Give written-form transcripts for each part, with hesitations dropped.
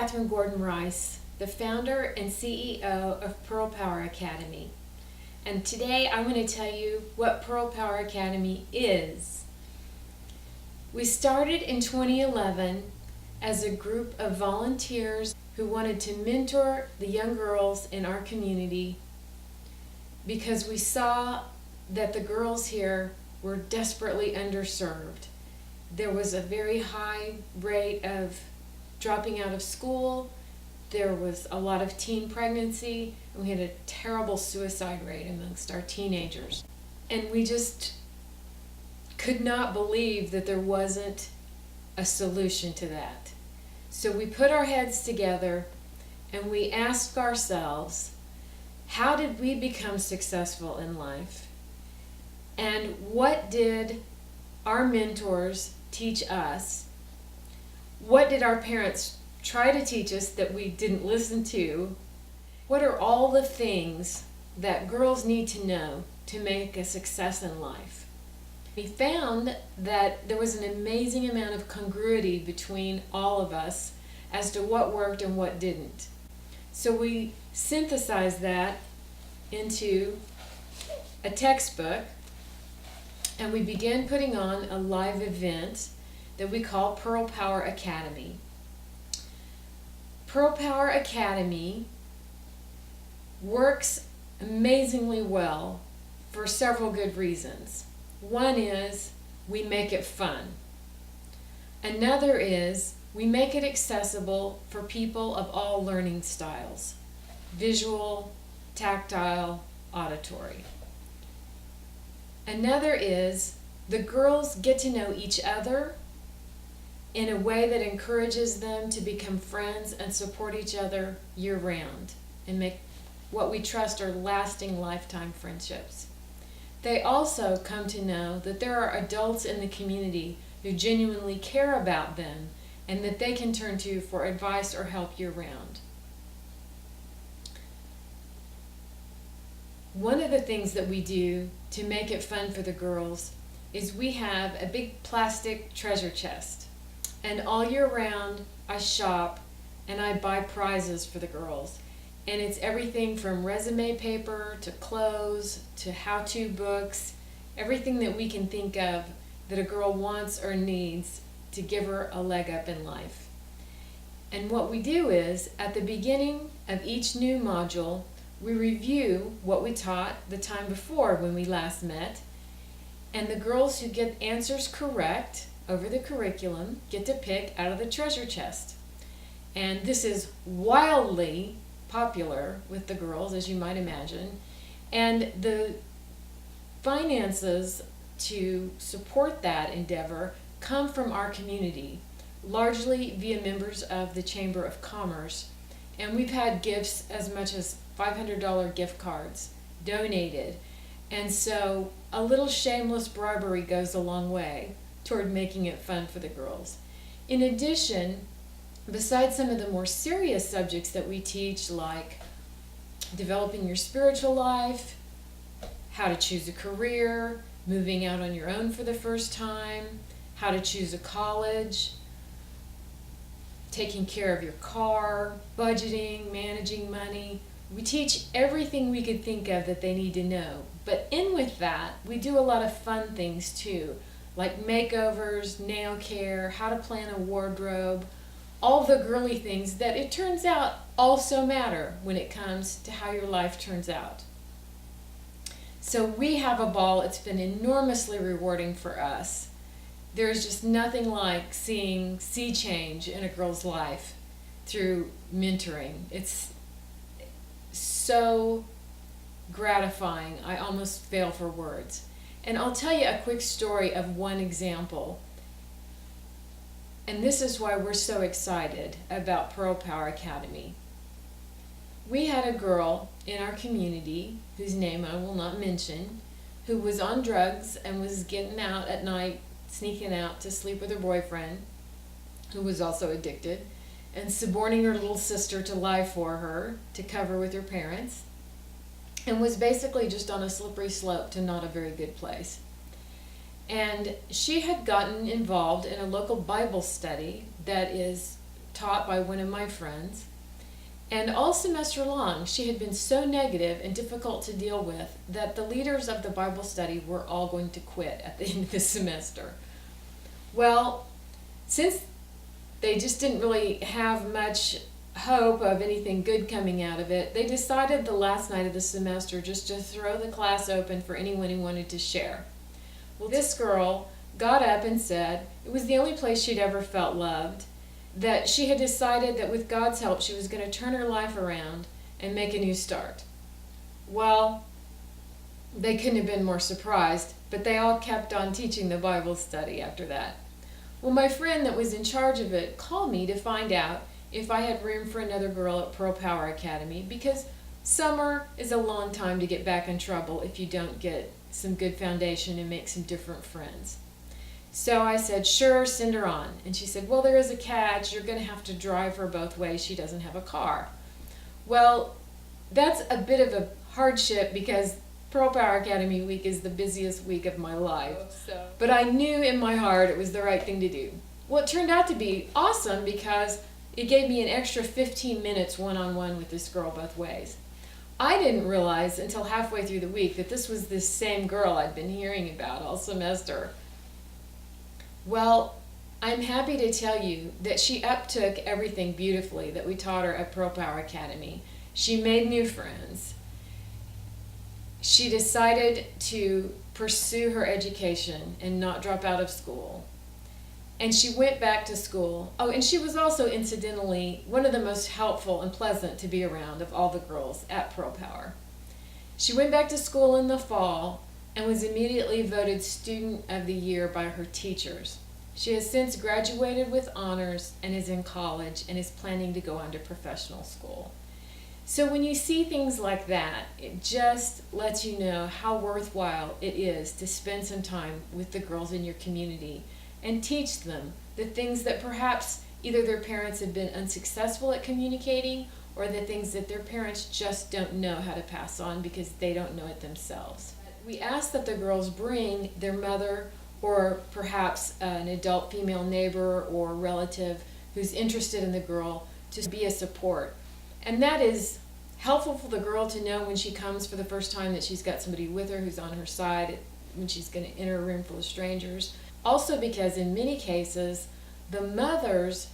Catherine Gordon Rice, the founder and CEO of Pearl Power Academy. And today I'm going to tell you what Pearl Power Academy is. We started in 2011 as a group of volunteers who wanted to mentor the young girls in our community because we saw that the girls here were desperately underserved. There was a very high rate of dropping out of school. There was a lot of teen pregnancy, and we had a terrible suicide rate amongst our teenagers. And we just could not believe that there wasn't a solution to that. So we put our heads together and we asked ourselves, how did we become successful in life? And what did our mentors teach us? What did our parents try to teach us that we didn't listen to? What are all the things that girls need to know to make a success in life? We found that there was an amazing amount of congruity between all of us as to what worked and what didn't. So we synthesized that into a textbook, and we began putting on a live event that we call Pearl Power Academy. Pearl Power Academy works amazingly well for several good reasons. One is we make it fun. Another is we make it accessible for people of all learning styles: visual, tactile, auditory. Another is the girls get to know each other in a way that encourages them to become friends and support each other year-round and make what we trust are lasting lifetime friendships. They also come to know that there are adults in the community who genuinely care about them and that they can turn to for advice or help year-round. One of the things that we do to make it fun for the girls is we have a big plastic treasure chest. And all year round, I shop and I buy prizes for the girls. And it's everything from resume paper to clothes to how-to books, everything that we can think of that a girl wants or needs to give her a leg up in life. And what we do is, at the beginning of each new module, we review what we taught the time before when we last met, and the girls who get answers correct over the curriculum get to pick out of the treasure chest. And this is wildly popular with the girls, as you might imagine, and the finances to support that endeavor come from our community, largely via members of the Chamber of Commerce. And we've had gifts as much as $500 gift cards donated. And so a little shameless bribery goes a long way toward making it fun for the girls. In addition, besides some of the more serious subjects that we teach, like developing your spiritual life, how to choose a career, moving out on your own for the first time, how to choose a college, taking care of your car, budgeting, managing money. We teach everything we could think of that they need to know. But in with that, we do a lot of fun things too, like makeovers, nail care, how to plan a wardrobe, all the girly things that it turns out also matter when it comes to how your life turns out. So we have a ball. It's been enormously rewarding for us. There's just nothing like seeing sea change in a girl's life through mentoring. It's so gratifying. I almost fail for words. And I'll tell you a quick story of one example. And this is why we're so excited about Pearl Power Academy. We had a girl in our community, whose name I will not mention, who was on drugs and was getting out at night, sneaking out to sleep with her boyfriend, who was also addicted, and suborning her little sister to lie for her to cover with her parents, and was basically just on a slippery slope to not a very good place. And she had gotten involved in a local Bible study that is taught by one of my friends. And all semester long, she had been so negative and difficult to deal with that the leaders of the Bible study were all going to quit at the end of the semester. Well, since they just didn't really have much hope of anything good coming out of it, they decided the last night of the semester just to throw the class open for anyone who wanted to share. Well, this girl got up and said it was the only place she'd ever felt loved, that she had decided that with God's help she was going to turn her life around and make a new start. Well, they couldn't have been more surprised, but they all kept on teaching the Bible study after that. Well, my friend that was in charge of it called me to find out if I had room for another girl at Pearl Power Academy, because summer is a long time to get back in trouble if you don't get some good foundation and make some different friends. So I said, sure, send her on. And she said, well, there is a catch. You're going to have to drive her both ways. She doesn't have a car. Well, that's a bit of a hardship because Pearl Power Academy week is the busiest week of my life. But I knew in my heart it was the right thing to do. Well, it turned out to be awesome because it gave me an extra 15 minutes one-on-one with this girl both ways. I didn't realize until halfway through the week that this was this same girl I'd been hearing about all semester. Well, I'm happy to tell you that she uptook everything beautifully that we taught her at Pearl Power Academy. She made new friends. She decided to pursue her education and not drop out of school. And she went back to school. Oh, and she was also, incidentally, one of the most helpful and pleasant to be around of all the girls at Pearl Power. She went back to school in the fall and was immediately voted Student of the Year by her teachers. She has since graduated with honors and is in college and is planning to go on to professional school. So when you see things like that, it just lets you know how worthwhile it is to spend some time with the girls in your community and teach them the things that perhaps either their parents have been unsuccessful at communicating or the things that their parents just don't know how to pass on because they don't know it themselves. We ask that the girls bring their mother or perhaps an adult female neighbor or relative who's interested in the girl to be a support. And that is helpful for the girl to know when she comes for the first time that she's got somebody with her who's on her side when she's going to enter a room full of strangers. Also because in many cases, the mothers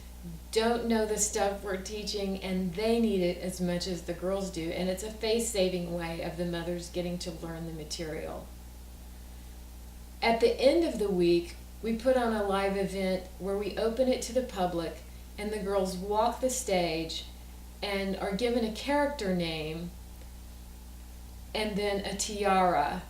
don't know the stuff we're teaching and they need it as much as the girls do. And it's a face-saving way of the mothers getting to learn the material. At the end of the week, we put on a live event where we open it to the public and the girls walk the stage and are given a character name and then a tiara.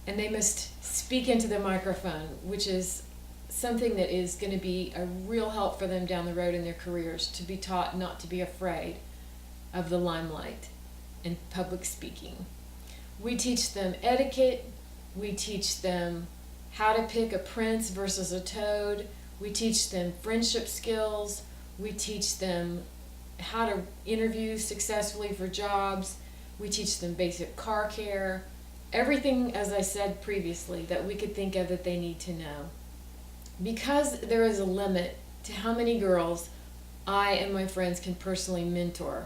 And they must speak into the microphone, which is something that is going to be a real help for them down the road in their careers, to be taught not to be afraid of the limelight and public speaking. We teach them etiquette. We teach them how to pick a prince versus a toad. We teach them friendship skills. We teach them how to interview successfully for jobs. We teach them basic car care. Everything, as I said previously, that we could think of that they need to know. Because there is a limit to how many girls I and my friends can personally mentor,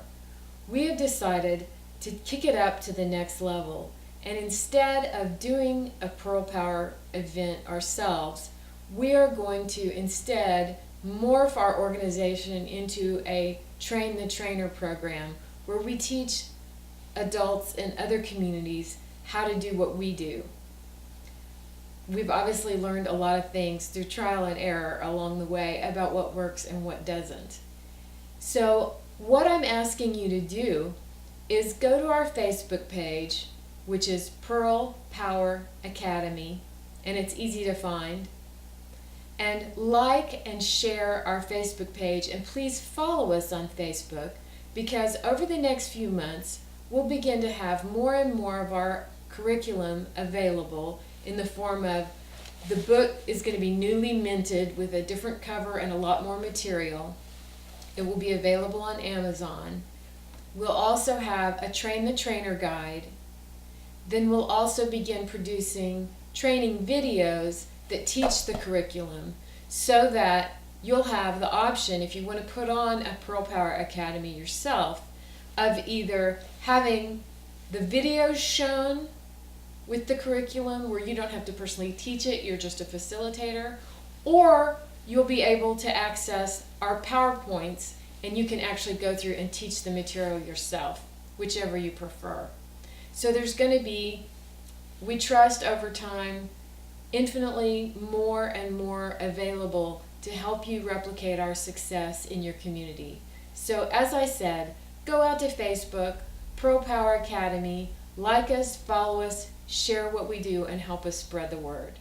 we have decided to kick it up to the next level. And instead of doing a Pearl Power event ourselves, we are going to instead morph our organization into a Train the Trainer program where we teach adults in other communities how to do what we do. We've obviously learned a lot of things through trial and error along the way about what works and what doesn't. So what I'm asking you to do is go to our Facebook page, which is Pearl Power Academy, and it's easy to find. And like and share our Facebook page, and please follow us on Facebook, because over the next few months, we'll begin to have more and more of our curriculum available in the form of the book is going to be newly minted with a different cover and a lot more material. It will be available on Amazon. We'll also have a Train the Trainer guide. Then we'll also begin producing training videos that teach the curriculum so that you'll have the option, if you want to put on a Pearl Power Academy yourself, of either having the videos shown with the curriculum where you don't have to personally teach it, you're just a facilitator, or you'll be able to access our PowerPoints and you can actually go through and teach the material yourself, whichever you prefer. So there's going to be, we trust over time, infinitely more and more available to help you replicate our success in your community. So as I said, go out to Facebook, Pearl Power Academy, like us, follow us, share what we do, and help us spread the word.